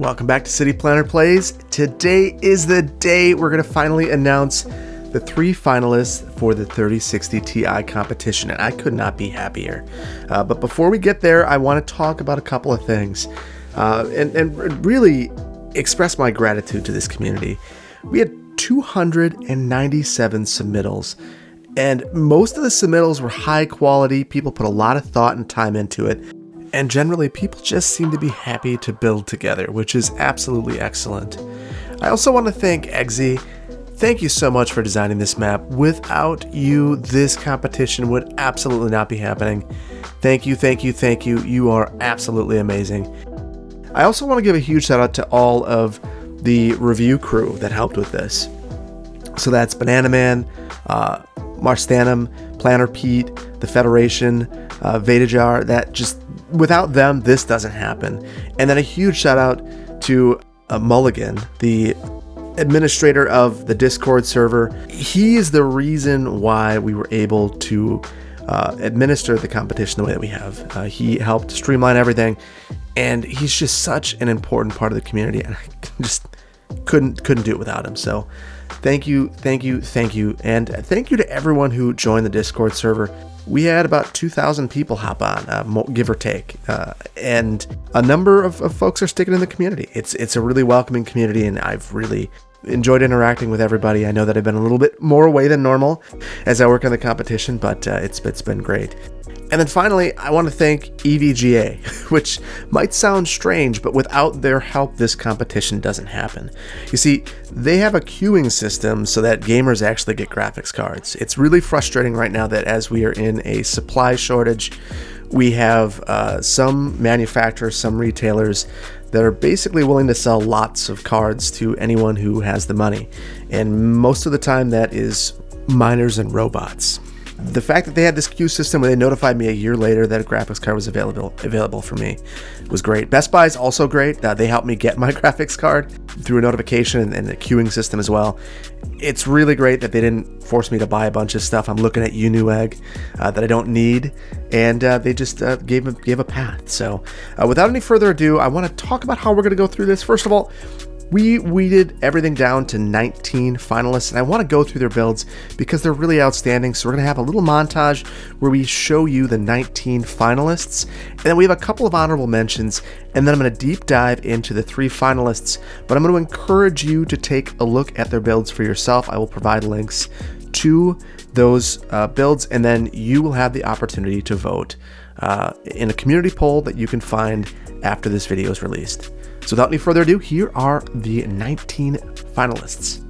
welcome back to City Planner Plays. Today is the day we're going to finally announce the 3 finalists for the 3060 Ti competition, and I could not be happier. But before we get there, I want to talk about a couple of things and really express my gratitude to this community. We had 297 submittals, and most of the submittals were high quality. People put a lot of thought and time into it. And generally, people just seem to be happy to build together, which is absolutely excellent. I also want to thank Eggsy. Thank you so much for designing this map. Without you, this competition would absolutely not be happening. Thank you, thank you, thank you. You are absolutely amazing. I also want to give a huge shout out to all of the review crew that helped with this. So that's Banana Man, Marstanum, Planner Pete, the Federation, Verde. That just, without them, this doesn't happen. And then a huge shout out to Mulligan, the administrator of the Discord server. He is the reason why we were able to administer the competition the way that we have. He helped streamline everything, and he's just such an important part of the community, and I just couldn't do it without him. So thank you, thank you, thank you, and thank you to everyone who joined the Discord server. We had about 2,000 people hop on, give or take, and a number of folks are sticking in the community. It's a really welcoming community, and I've really enjoyed interacting with everybody. I know that I've been a little bit more away than normal as I work on the competition, but it's been great. And then finally, I want to thank EVGA, which might sound strange, but without their help, this competition doesn't happen. You see, they have a queuing system so that gamers actually get graphics cards. It's really frustrating right now that as we are in a supply shortage, we have some manufacturers, some retailers that are basically willing to sell lots of cards to anyone who has the money. And most of the time that is miners and robots. The fact that they had this queue system where they notified me a year later that a graphics card was available for me was great. Best Buy is also great. They helped me get my graphics card through a notification and the queuing system as well. It's really great that they didn't force me to buy a bunch of stuff. I'm looking at Uneweg that I don't need, and they just gave a path. So without any further ado, I want to talk about how we're going to go through this. First of all, we weeded everything down to 19 finalists, and I want to go through their builds because they're really outstanding. So we're going to have a little montage where we show you the 19 finalists, and then we have a couple of honorable mentions, and then I'm going to deep dive into the 3 finalists, but I'm going to encourage you to take a look at their builds for yourself. I will provide links to those builds, and then you will have the opportunity to vote in a community poll that you can find after this video is released. So without any further ado, here are the 19 finalists.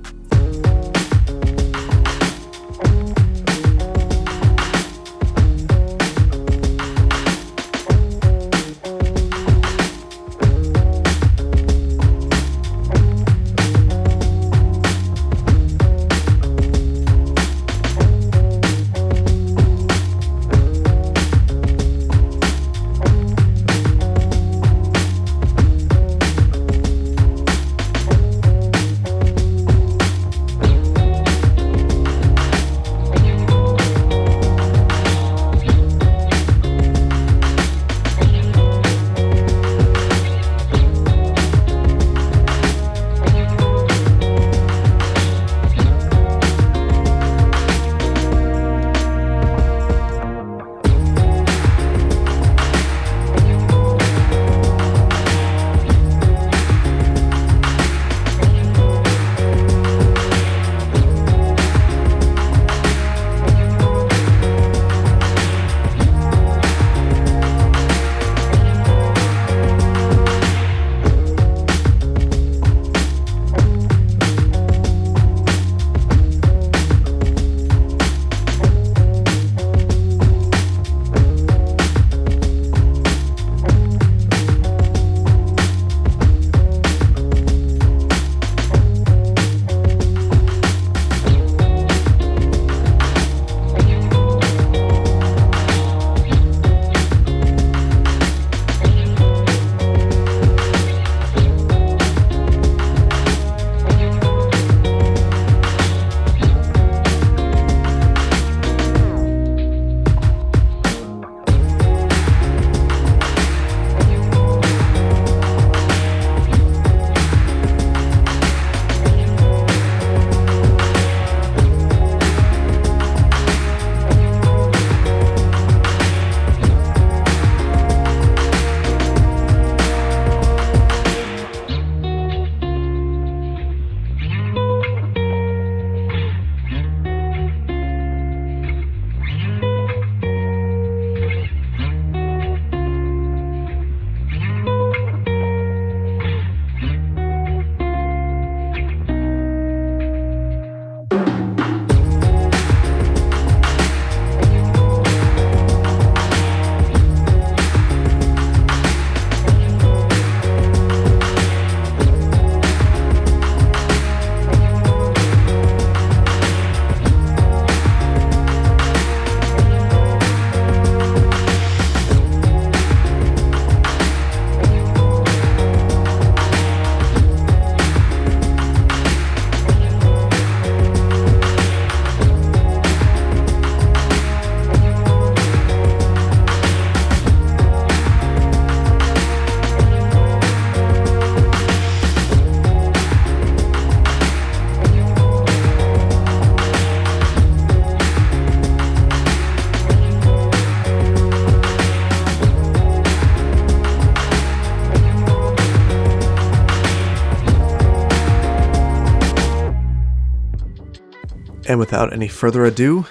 And without any further ado,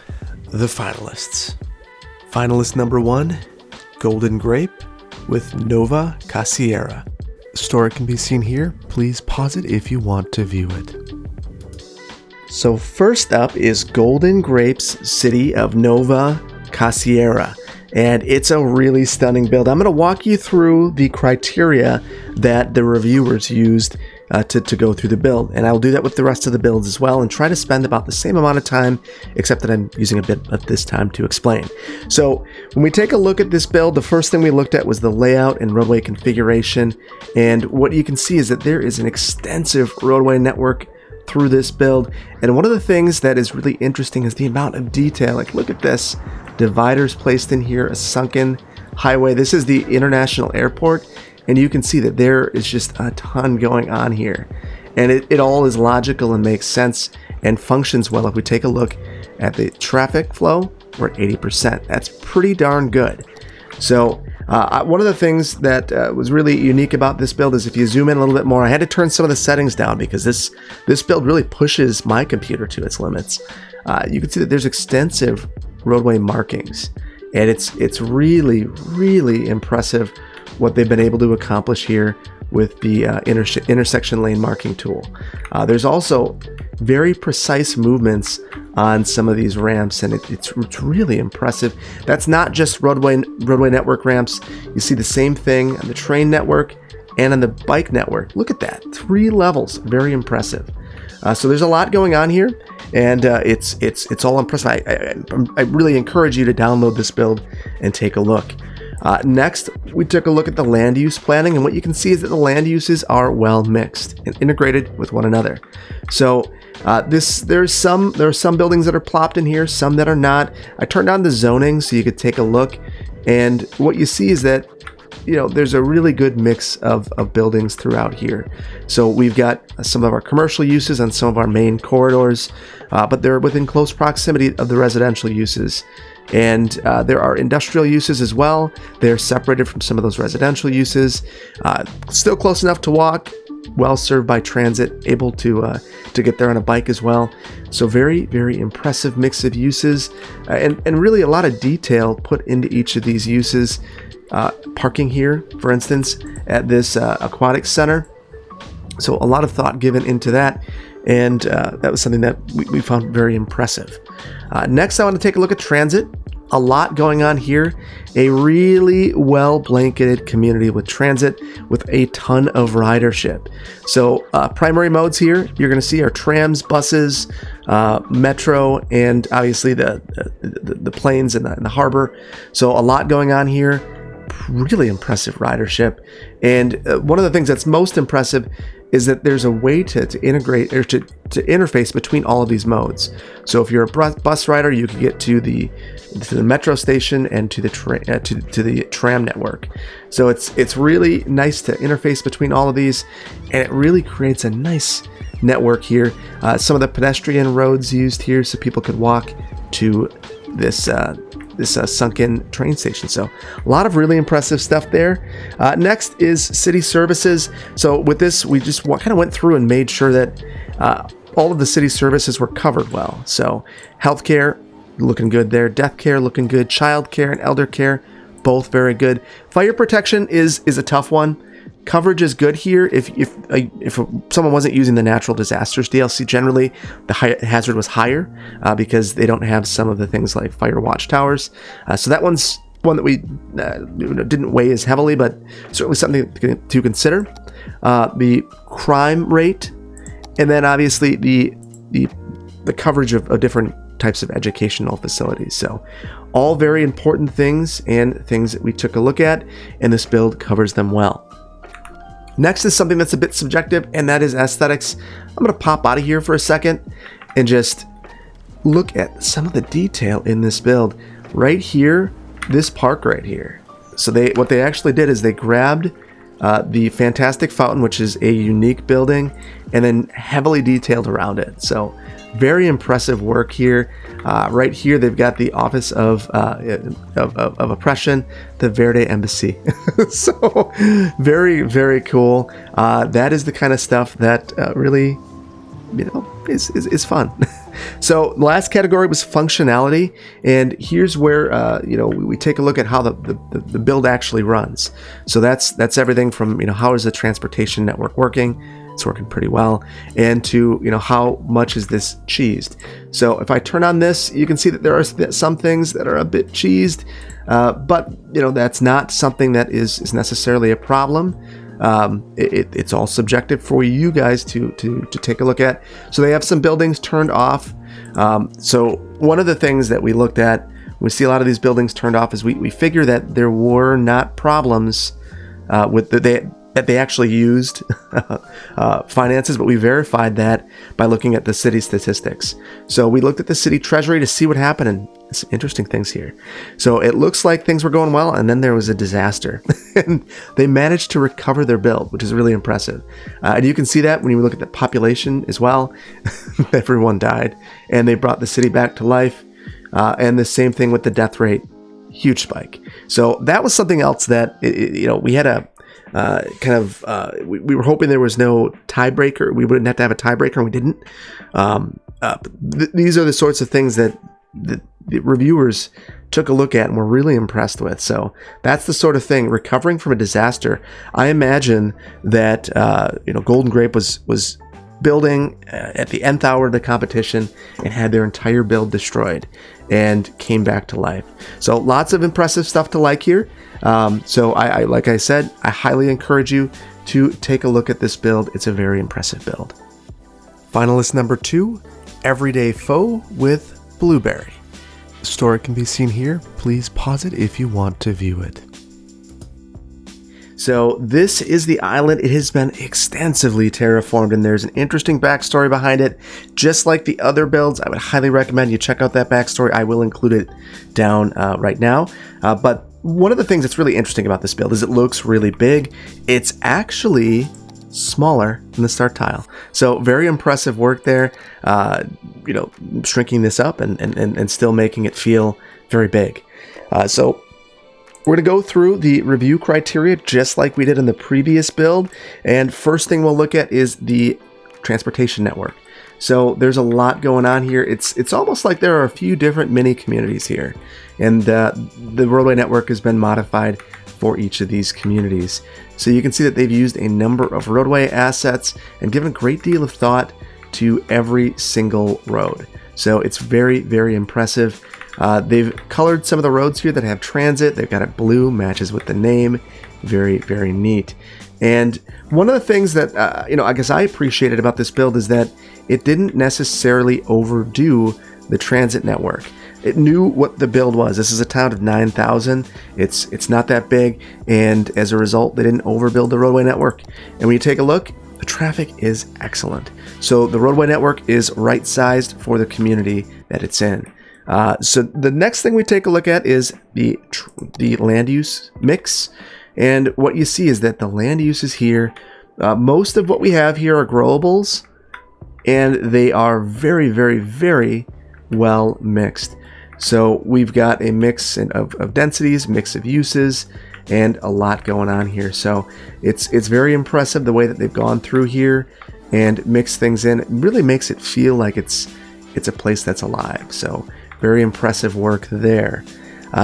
the finalists. Finalist number 1, Golden Grape with Nova Casiera. The story can be seen here. Please pause it if you want to view it. So first up is Golden Grape's City of Nova Casiera. And it's a really stunning build. I'm going to walk you through the criteria that the reviewers used to go through the build, and I'll do that with the rest of the builds as well and try to spend about the same amount of time, except that I'm using a bit of this time to explain. So when we take a look at this build, the first thing we looked at was the layout and roadway configuration, and what you can see is that there is an extensive roadway network through this build. And one of the things that is really interesting is the amount of detail. Like, look at this, dividers placed in here, a sunken highway. This is the international airport, and you can see that there is just a ton going on here, and it all is logical and makes sense and functions well. If we take a look at the traffic flow, we're at 80%. That's pretty darn good. So one of the things that was really unique about this build is if you zoom in a little bit more, I had to turn some of the settings down because this build really pushes my computer to its limits. You can see that there's extensive roadway markings, and it's really, really impressive what they've been able to accomplish here with the intersection lane marking tool. There's also very precise movements on some of these ramps, and it's really impressive. That's not just roadway network ramps. You see the same thing on the train network and on the bike network. Look at that, 3 levels, very impressive. So there's a lot going on here, and it's all impressive. I really encourage you to download this build and take a look. Next, we took a look at the land use planning, and what you can see is that the land uses are well mixed and integrated with one another. So there are some buildings that are plopped in here, some that are not. I turned on the zoning so you could take a look, and what you see is that there's a really good mix of buildings throughout here. So we've got some of our commercial uses on some of our main corridors, but they're within close proximity of the residential uses. And there are industrial uses as well. They're separated from some of those residential uses. Still close enough to walk, well served by transit, able to get there on a bike as well. So very, very impressive mix of uses, and really a lot of detail put into each of these uses. Parking here, for instance, at this aquatic center. So a lot of thought given into that, and that was something that we found very impressive. Next, I want to take a look at transit. A lot going on here. A really well-blanketed community with transit with a ton of ridership. So primary modes here, you're going to see are trams, buses, metro, and obviously the planes and the harbor. So a lot going on here. Really impressive ridership. And one of the things that's most impressive is that there's a way to integrate or to interface between all of these modes. So if you're a bus rider, you can get to the metro station and to the tram network. So it's really nice to interface between all of these, and it really creates a nice network here. Some of the pedestrian roads used here so people could walk to this sunken train station. So a lot of really impressive stuff there. Next is city services. So with this, we just kind of went through and made sure that all of the city services were covered well. So healthcare, looking good there. Death care, looking good. Child care and elder care, both very good. Fire protection is a tough one. Coverage is good here. If someone wasn't using the natural disasters DLC, generally the hazard was higher because they don't have some of the things like fire watchtowers. So that one's one that we didn't weigh as heavily, but certainly something to consider. The crime rate, and then obviously the coverage of different types of educational facilities. So all very important things and things that we took a look at, and this build covers them well. Next is something that's a bit subjective, and that is aesthetics. I'm going to pop out of here for a second and just look at some of the detail in this build. Right here, this park right here. So what they actually did is they grabbed the Fantastic Fountain, which is a unique building, and then heavily detailed around it. So very impressive work here. Right here, they've got the Office of Oppression, the Verde Embassy. So very, very cool. That is the kind of stuff that really, is fun. So the last category was functionality, and here's where we take a look at how the build actually runs. So that's everything from how is the transportation network working? It's working pretty well, and to how much is this cheesed. So if I turn on this, you can see that there are some things that are a bit cheesed, but that's not something that is necessarily a problem. It's all subjective for you guys to take a look at. So they have some buildings turned off. So one of the things that we looked at, we see a lot of these buildings turned off, is we figure that there were not problems with that they actually used finances, but we verified that by looking at the city statistics. So we looked at the city treasury to see what happened, and some interesting things here. So it looks like things were going well, and then there was a disaster. And they managed to recover their build, which is really impressive. And you can see that when you look at the population as well. Everyone died, and they brought the city back to life. And the same thing with the death rate, huge spike. So that was something else that we had a we were hoping there was no tiebreaker. We wouldn't have to have a tiebreaker, and we didn't. These are the sorts of things that the reviewers took a look at and were really impressed with. So that's the sort of thing, recovering from a disaster. I imagine that Golden Grape was building at the nth hour of the competition and had their entire build destroyed and came back to life. So lots of impressive stuff to like here. So I like I said, I highly encourage you to take a look at this build. It's a very impressive build. Finalist number 2, Everyday Foe with Blueberry. The story can be seen here. Please pause it if you want to view it. So this is the island. It has been extensively terraformed, and there's an interesting backstory behind it. Just like the other builds, I would highly recommend you check out that backstory. I will include it down right now. But one of the things that's really interesting about this build is it looks really big. It's actually smaller than the start tile. So very impressive work there, shrinking this up and still making it feel very big. So we're going to go through the review criteria just like we did in the previous build. And first thing we'll look at is the transportation network. So there's a lot going on here. It's almost like there are a few different mini communities here. And the roadway network has been modified for each of these communities. So you can see that they've used a number of roadway assets and given a great deal of thought to every single road. So it's very, very impressive. They've colored some of the roads here that have transit. They've got it blue, matches with the name. Very, very neat. And one of the things that, I guess I appreciated about this build is that it didn't necessarily overdo the transit network. It knew what the build was. This is a town of 9,000. It's not that big, and as a result, they didn't overbuild the roadway network. And when you take a look, the traffic is excellent. So the roadway network is right-sized for the community that it's in. So the next thing we take a look at is the land use mix. And what you see is that the land uses here, most of what we have here are growables, and they are very, very, very well mixed. So we've got a mix of densities, mix of uses, and a lot going on here. So it's very impressive the way that they've gone through here and mixed things in. It really makes it feel like it's a place that's alive. So very impressive work there.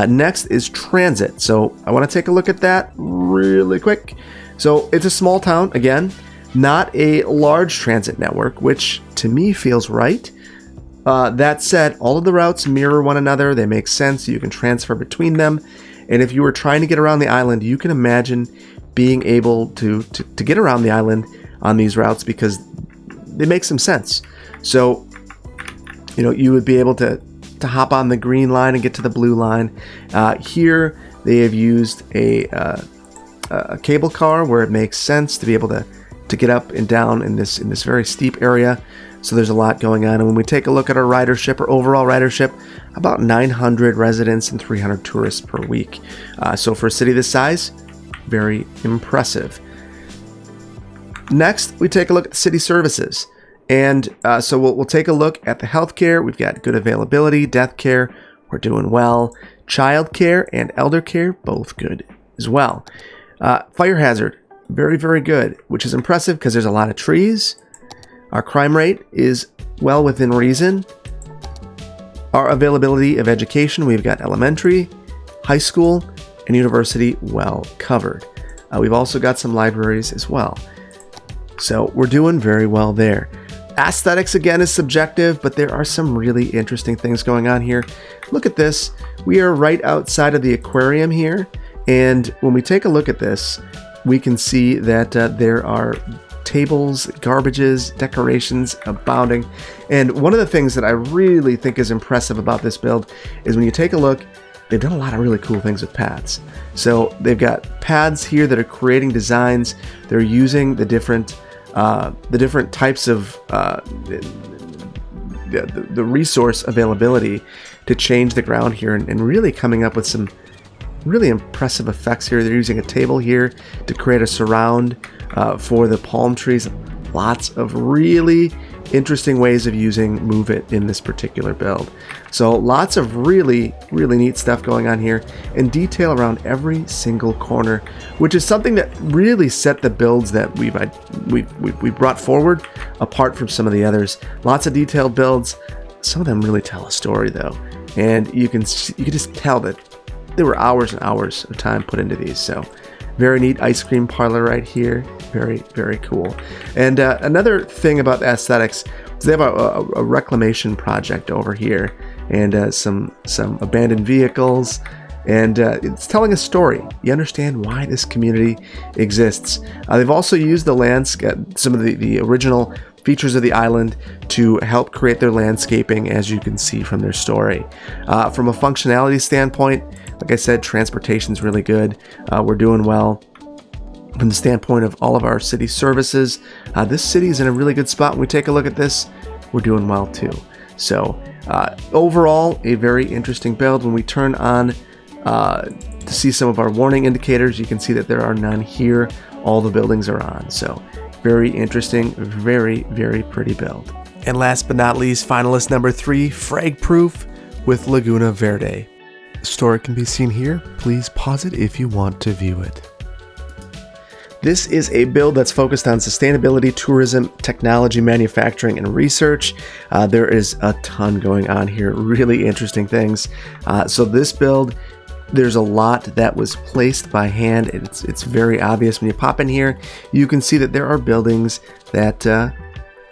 Next is transit. So I want to take a look at that really quick. So it's a small town, again, not a large transit network, which to me feels right. That said, all of the routes mirror one another. They make sense. You can transfer between them. And if you were trying to get around the island, you can imagine being able to get around the island on these routes because they make some sense. So, you would be able to hop on the green line and get to the blue line. Here, they have used a cable car where it makes sense to be able to get up and down in this very steep area. So there's a lot going on. And when we take a look at our ridership, or overall ridership, about 900 residents and 300 tourists per week. So for a city this size, very impressive. Next, we take a look at the city services. And so we'll take a look at the healthcare. We've got good availability, death care, we're doing well. Child care and elder care, both good as well. Fire hazard, very, very good, which is impressive because there's a lot of trees. Our crime rate is well within reason. Our availability of education, we've got elementary, high school, and university well covered. We've also got some libraries as well. So we're doing very well there. Aesthetics, again, is subjective, but there are some really interesting things going on here. Look at this. We are right outside of the aquarium here. And when we take a look at this, we can see that there are tables, garbages, decorations abounding. And one of the things that I really think is impressive about this build is when you take a look, they've done a lot of really cool things with pads. So they've got pads here that are creating designs. They're using the different types of the resource availability to change the ground here and really coming up with some really impressive effects here. They're using a table here to create a surround for the palm trees. Lots of really interesting ways of using Move It in this particular build. So lots of really neat stuff going on here and detail around every single corner, which is something that really set the builds that we've brought forward apart from some of the others. Lots of detailed builds. Some of them really tell a story though, and you can just tell that there were hours and hours of time put into these. So very neat ice cream parlor right here. Very cool. And another thing about the aesthetics is they have a reclamation project over here and some abandoned vehicles. And it's telling a story. You understand why this community exists. They've also used the landscape, some of the original features of the island to help create their landscaping, as you can see from their story. From a functionality standpoint, like I said, transportation's really good. We're doing well. From the standpoint of all of our city services, this city is in a really good spot. When we take a look at this, we're doing well too. So overall, a very interesting build. When we turn on to see some of our warning indicators, you can see that there are none here. All the buildings are on. So very interesting, very pretty build. And last but not least, finalist number 3, Frag Proof with Laguna Verde. The story can be seen here. Please pause it if you want to view it. This is a build that's focused on sustainability, tourism, technology, manufacturing, and research. There is a ton going on here, really interesting things. So this build, there's a lot that was placed by hand. It's very obvious when you pop in here. You can see that there are buildings that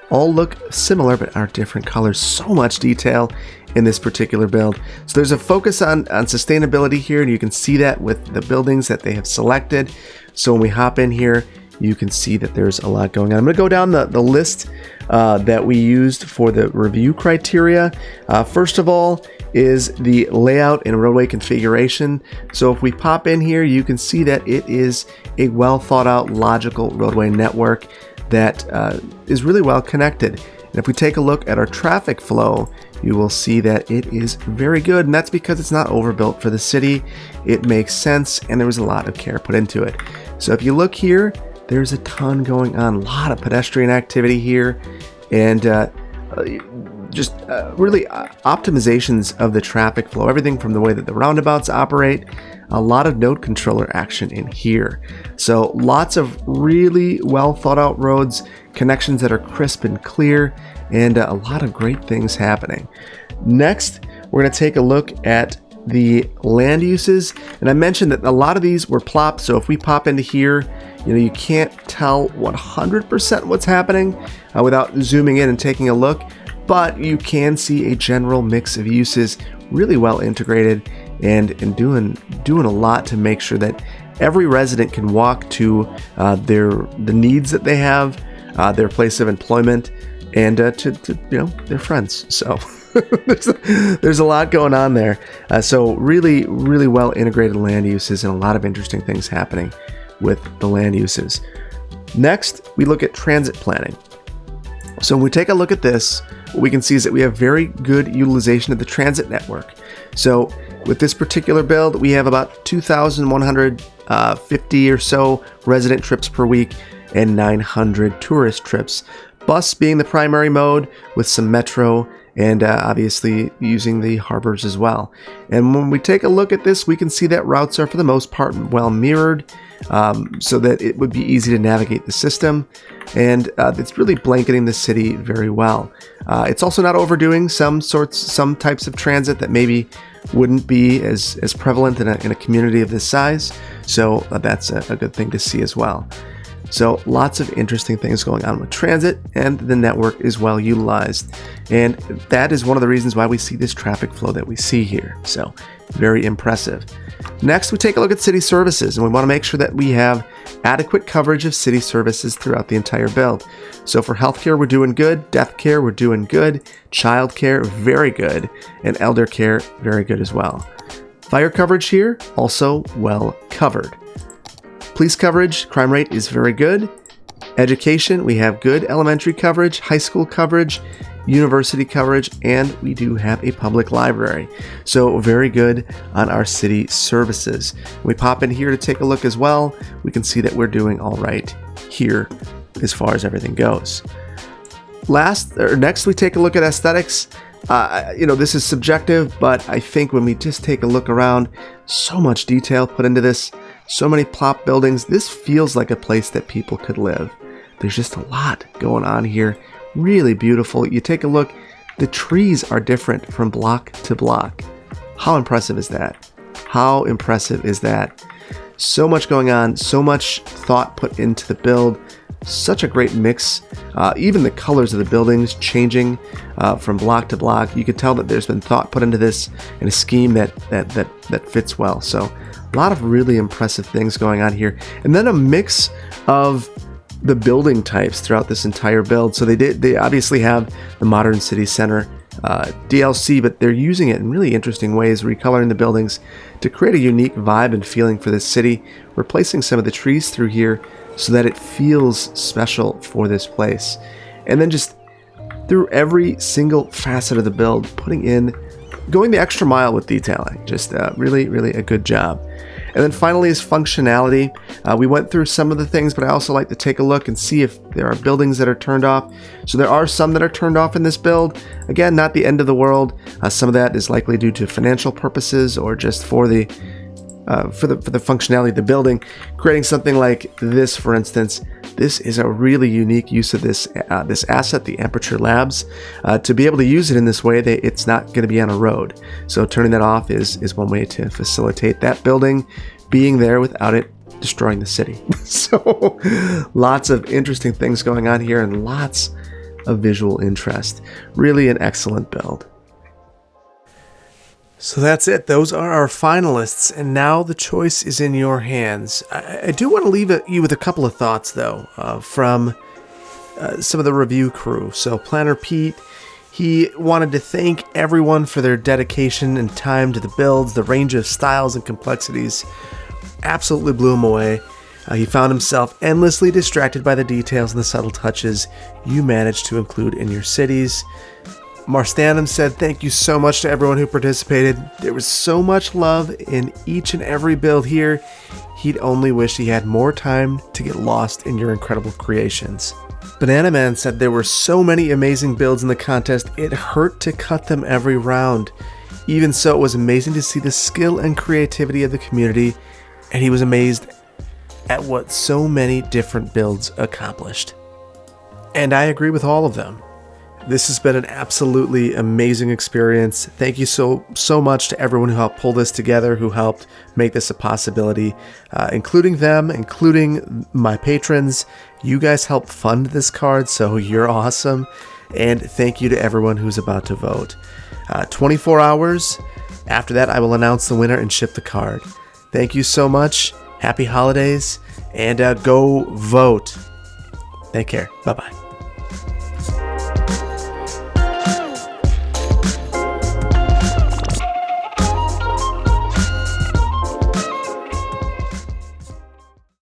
all look similar but are different colors. So much detail in this particular build. So there's a focus on sustainability here, and you can see that with the buildings that they have selected. So when we hop in here, you can see that there's a lot going on. I'm going to go down the list that we used for the review criteria. First of all is the layout and roadway configuration. So if we pop in here, you can see that it is a well thought out, logical roadway network that is really well connected. And if we take a look at our traffic flow, you will see that it is very good, and that's because it's not overbuilt for the city. It makes sense, and there was a lot of care put into it. So if you look here, there's a ton going on, a lot of pedestrian activity here, and just really optimizations of the traffic flow, everything from the way that the roundabouts operate, a lot of node controller action in here. So lots of really well thought out roads, connections that are crisp and clear, and a lot of great things happening. Next, we're going to take a look at the land uses, and I mentioned that a lot of these were plopped. So if we pop into here, you can't tell 100% what's happening without zooming in and taking a look, but you can see a general mix of uses, really well integrated, and doing a lot to make sure that every resident can walk to the needs that they have, their place of employment, and to their friends. So there's a lot going on there. So really well integrated land uses and a lot of interesting things happening with the land uses. Next, we look at transit planning. So when we take a look at this, what we can see is that we have very good utilization of the transit network. So with this particular build, we have about 2,150 or so resident trips per week and 900 tourist trips. Bus being the primary mode with some metro and obviously using the harbors as well. And when we take a look at this, we can see that routes are for the most part well mirrored. so that it would be easy to navigate the system. And it's really blanketing the city very well. It's also not overdoing some types of transit that maybe wouldn't be as prevalent in a community of this size. So that's a good thing to see as well. So lots of interesting things going on with transit, and the network is well utilized. And that is one of the reasons why we see this traffic flow that we see here. So very impressive. Next, we take a look at city services, and we want to make sure that we have adequate coverage of city services throughout the entire build. So for healthcare, we're doing good. Death care, we're doing good. Child care, very good. And elder care, very good as well. Fire coverage here, also well covered. Police coverage, crime rate is very good. Education, we have good elementary coverage, high school coverage, university coverage, and we do have a public library. So very good on our city services. We pop in here to take a look as well. We can see that we're doing all right here as far as everything goes. Next, we take a look at aesthetics. This is subjective, but I think when we just take a look around, so much detail put into this, so many plop buildings, this feels like a place that people could live. There's just a lot going on here. Really beautiful. You take a look, the trees are different from block to block. How impressive is that? How impressive is that? So much going on, so much thought put into the build. Such a great mix. Even the colors of the buildings changing from block to block. You can tell that there's been thought put into this and a scheme that fits well. So a lot of really impressive things going on here. And then a mix of the building types throughout this entire build. So they obviously have the modern city center DLC, but they're using it in really interesting ways, recoloring the buildings to create a unique vibe and feeling for this city, replacing some of the trees through here so that it feels special for this place. And then just through every single facet of the build, going the extra mile with detailing. Just really, really a good job. And then finally is functionality. We went through some of the things, but I also like to take a look and see if there are buildings that are turned off. So there are some that are turned off in this build. Again, not the end of the world. Some of that is likely due to financial purposes or just for the functionality of the building. Creating something like this, for instance, this is a really unique use of this asset, the Aperture Labs, to be able to use it in this way. It's not going to be on a road, so turning that off is one way to facilitate that building being there without it destroying the city. So lots of interesting things going on here and lots of visual interest. Really an excellent build. So that's it. Those are our finalists, and now the choice is in your hands. I do want to leave you with a couple of thoughts, though, from some of the review crew. So Planner Pete, he wanted to thank everyone for their dedication and time to the builds. The range of styles and complexities absolutely blew him away. He found himself endlessly distracted by the details and the subtle touches you managed to include in your cities. Marstanum said, thank you so much to everyone who participated. There was so much love in each and every build here. He'd only wish he had more time to get lost in your incredible creations. Banana Man said there were so many amazing builds in the contest, it hurt to cut them every round. Even so, it was amazing to see the skill and creativity of the community, and he was amazed at what so many different builds accomplished. And I agree with all of them. This has been an absolutely amazing experience. Thank you so much to everyone who helped pull this together, who helped make this a possibility, including them, including my patrons. You guys helped fund this card, so you're awesome. And thank you to everyone who's about to vote. 24 hours. After that, I will announce the winner and ship the card. Thank you so much. Happy holidays, and go vote. Take care. Bye-bye.